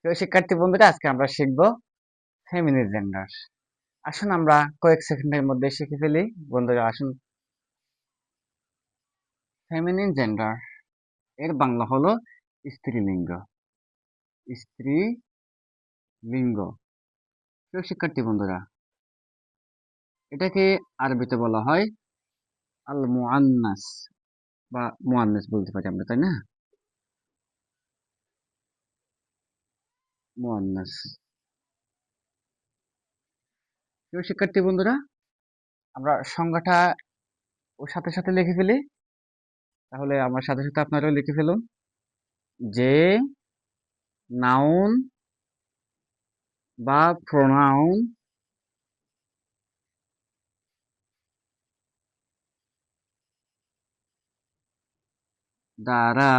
তো শিক্ষার্থী বন্ধুরা, আজকে আমরা শিখব ফেমিনিন জেন্ডার। আসুন আমরা কয়েক সেকেন্ডের মধ্যে শিখে ফেলি। বন্ধুরা আসুন, ফেমিনিন জেন্ডার এর বাংলা হলো স্ত্রীলিঙ্গ। স্ত্রীলিঙ্গ। তো শিক্ষার্থী বন্ধুরা, এটাকে আরবিতে বলা হয় আল মুআন্নাস বা মুআন্নাস বলতে পারি আমরা, তাই না? মুআন্নাস। তো শিক্ষার্থী বন্ধুরা, আমরা সংজ্ঞাটা ওর সাথে সাথে লিখে ফেলি। তাহলে আমার সাথে সাথে আপনারাও লিখে ফেলুন। যে নাউন বা প্রোনাউন দ্বারা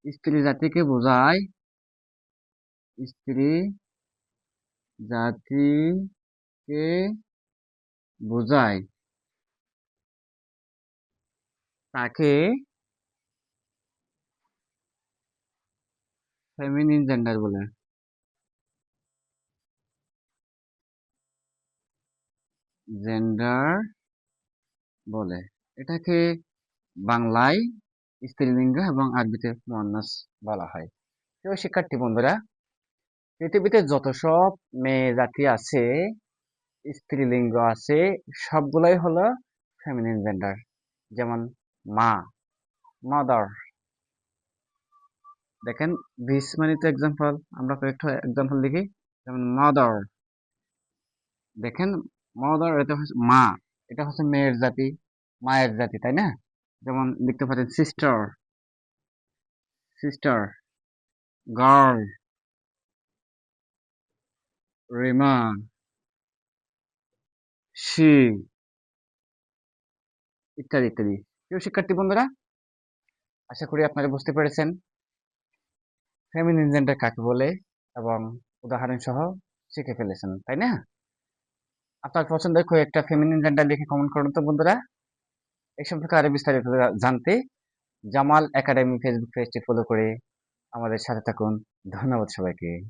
স্ত্রী জাতিকে বোঝায়, স্ত্রী জাতিকে বোঝায়, তাকে ফেমিনিন জেন্ডার বলে। জেন্ডার বলে এটাকে বাংলায় স্ত্রীলিঙ্গ এবং আরবিতে মুয়ান্নাস বলা হয়। তো শিক্ষার্থী বন্ধুরা, পৃথিবীতে যত সব মেয়ে জাতি আছে, স্ত্রীলিঙ্গ আছে, সবগুলাই হলো ফেমিনিন জেন্ডার। যেমন মা, মাদার। দেখেন, ভিস মানে তো এক্সাম্পল, আমরা কয়েকটা এক্সাম্পল লিখি। যেমন মাদার। দেখেন, মাদার এটা হচ্ছে মা, এটা হচ্ছে মেয়ের জাতি, মায়ের জাতি, তাই না? যেমন লিখতে পারেন sister, sister, girl, Rima, she, ইত্যাদি ইত্যাদি। প্রিয় শিক্ষার্থী বন্ধুরা, আশা করি আপনারা বুঝতে পেরেছেন ফেমিনিন জেন্ডার কাকে বলে এবং উদাহরণ সহ শিখে ফেলেছেন, তাই না? আপনার পছন্দের কয়েকটা ফেমিনিন জেন্ডার লিখে কমেন্ট করুন তো বন্ধুরা। এই সম্পর্কে আরো বিস্তারিত জানতে জামাল একাডেমি ফেসবুক পেজটি ফলো করে আমাদের সাথে থাকুন। ধন্যবাদ সবাইকে।